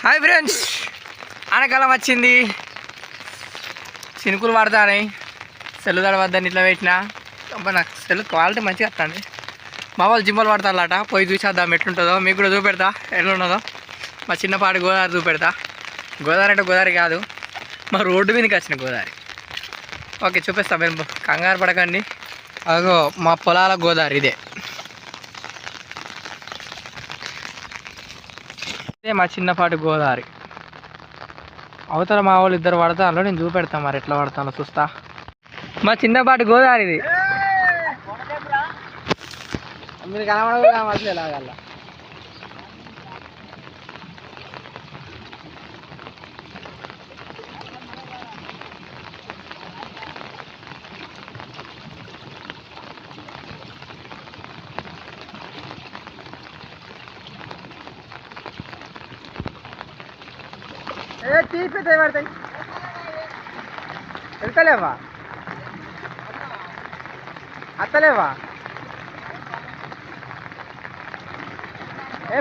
Hi friends, ఆనకాలం వచ్చింది. చినుకులు పడతాయి. సెల్లు వద్దని ఇట్లా పెట్టినా నాకు సెల్లు క్వాలిటీ మంచిగా వస్తుంది. మా వాళ్ళు జిమ్మలు పడతారట, పోయి చూసేద్దాం ఎట్లుంటుందో. మీకు కూడా చూపెడతా ఎట్లున్నదో. మా చిన్నపాటి గోదావరి చూపెడతా. గోదావరి అంటే గోదావరి కాదు, మా రోడ్డు మీదకి వచ్చిన గోదావరి. ఓకే, చూపిస్తా. మేము కంగారు పడకండి. అదో మా పొలాల గోదావరి ఇదే మా చిన్నపాటి గోదావరి. అవతల మా వాళ్ళు ఇద్దరు పడతాను, నేను చూపెడతాను. మరి ఎట్లా పడతానో చూస్తా. మా చిన్నపాటి గోదావరి ఇది. మీరు కనబడదు ఎలాగల్లా. తీపితే పడతాయి. వెళ్తలేవా? అత్తలేవా?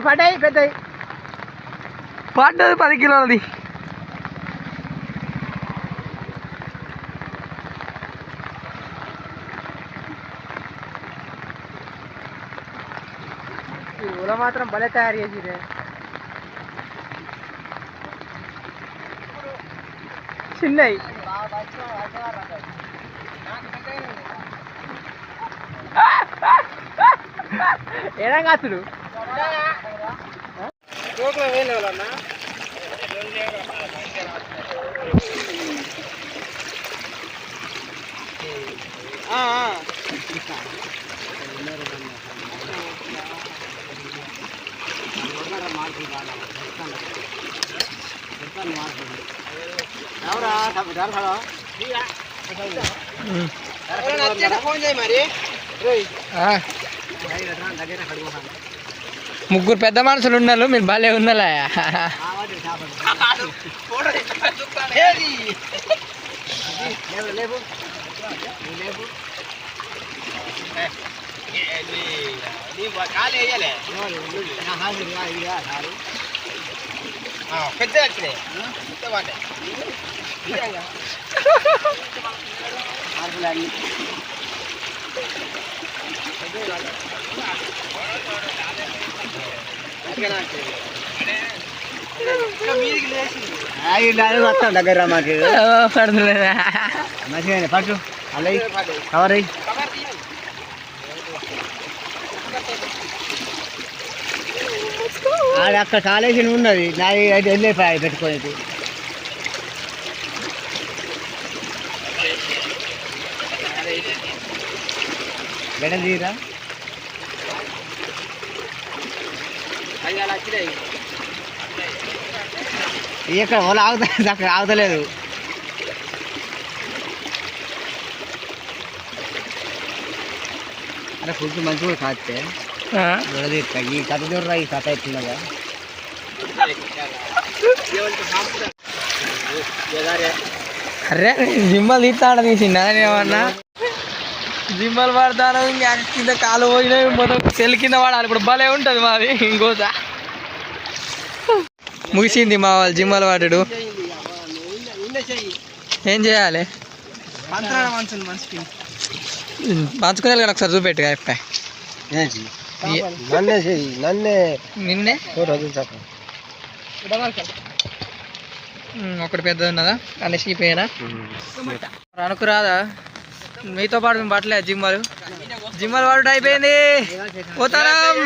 పడ్డాయి పెద్దవి. పడ్డది 10 కిలోలది. ఈ ఊళ్ళో మాత్రం భలే తయారు చేసిరే. చిన్నవి ఏడా కాతుడు ముగ్గురు పెద్ద మనుషులు ఉన్నారు, మీరు భలే ఉన్నారా? పెద్ద వస్తాం దగ్గర మాకు పడుతుందా? మంచిగా పట్టు అలా కవర్ అయ్యి అక్కడ కాలేజీ ఉన్నది. నాది వెళ్ళిపోయి పెట్టుకోలేదు. గడ తీరా ఇక్కడ వాళ్ళు ఆగుతా, అక్కడ ఆగుతలేదు. అరే ఫుడ్ మంచిగా కాస్తే తీస్తా. ఈ కథ చూడరా, ఈ కథ ఎట్లున్నదా? అరే జిమ్మలు తీస్తాడ తీసిందా ఏమన్నా? జిమ్మలు పడతాను, ఇంకా కింద కాలు పోయినాయి. మొత్తం సెల్ కింద పడాలి. ఇప్పుడు భలే ఉంటుంది మాది. ఇంకోసా ముగిసింది మా వాళ్ళు జిమ్మలు పడ్డాడు. ఏం చేయాలి? పంచుకునే కానీ ఒకసారి చూపెట్టు. నిన్నే ఒకటి పెద్ద ఉన్నదా అనే షీపేనా అనుకురాదా? మీతో పాటు మేము పట్టలేదు. జిమ్మలు పడుట అయిపోయింది. పోతాం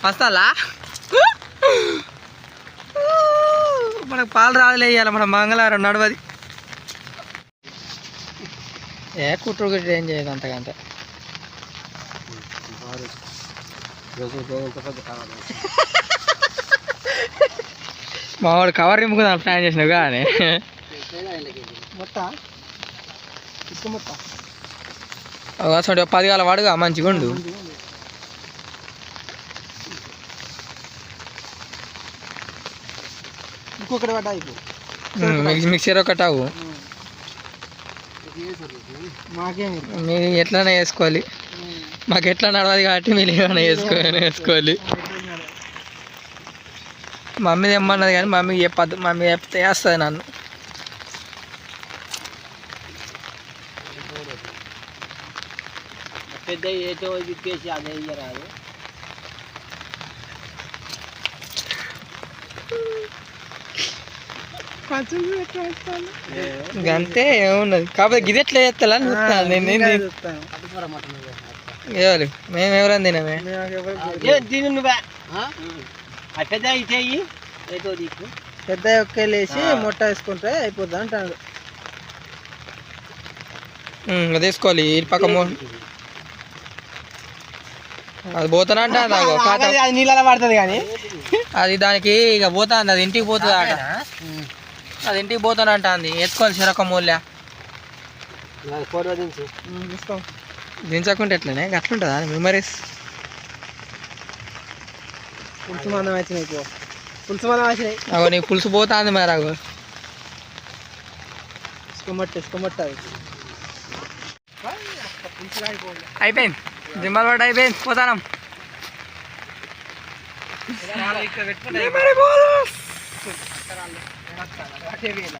వస్తాలా? మనకు పాలు రాదులే ఇవ్వాలి. మన మంగళవారం నడవది. కుట్రు గుట్టి ఏం చేయదు అంతకంటే. మావాడు కవర్ నింపుకుందాం ప్లాన్ చేసినావు కానీ అసలు 10 కాల వాడుగా మంచిగా ఉండు. మిక్సర్ ఒకటి అవు. మీరు ఎట్లనే వేసుకోవాలి. మాకు ఎట్లా నడవదు కాబట్టి మీరు ఏమైనా వేసుకోవాలి. మమ్మీ తెమ్మన్నది కానీ మమ్మీకి చెప్పద్దు, మమ్మీ చెప్తే వేస్తుంది నన్ను. పెద్ద ఏటో తిప్పేసి అదే ఇయ్యరాదు. అంతే ఏమున్నది, కాకపోతే గిది ఎట్లా చేస్తా నేను ఎవరు మేము ఎవరైనా తినమే. దీని నువ్వే పెద్ద ఇచ్చేయి ఏటో దిక్కు పెద్ద ఒక్కేసి మొట్ట వేసుకుంటే అయిపోద్ది అంటాడు. తీసుకోవాలి ఈ పక్క అది పోతానా అంటే అది నీళ్ళలో పడుతుంది కానీ అది దానికి ఇక పోతుంది, అది ఇంటికి పోతుంది అట. అది ఇంటికి పోతానంట అంది. ఎత్తుకోవాలి చెరొక మూల్య తీసుకో. దించకుంటే ఎట్లనే అట్లుంటుందా మెమరీస్. పులుసు మందం వచ్చినాయి, పులుసు మందం వచ్చినాయి. అగో నీ పులుసు పోతుంది మరి. అగో ఇసుకమట్ట అయిపోయింది, జిమ్మల్ పడ్డ అయిపోయింది, పోతానం.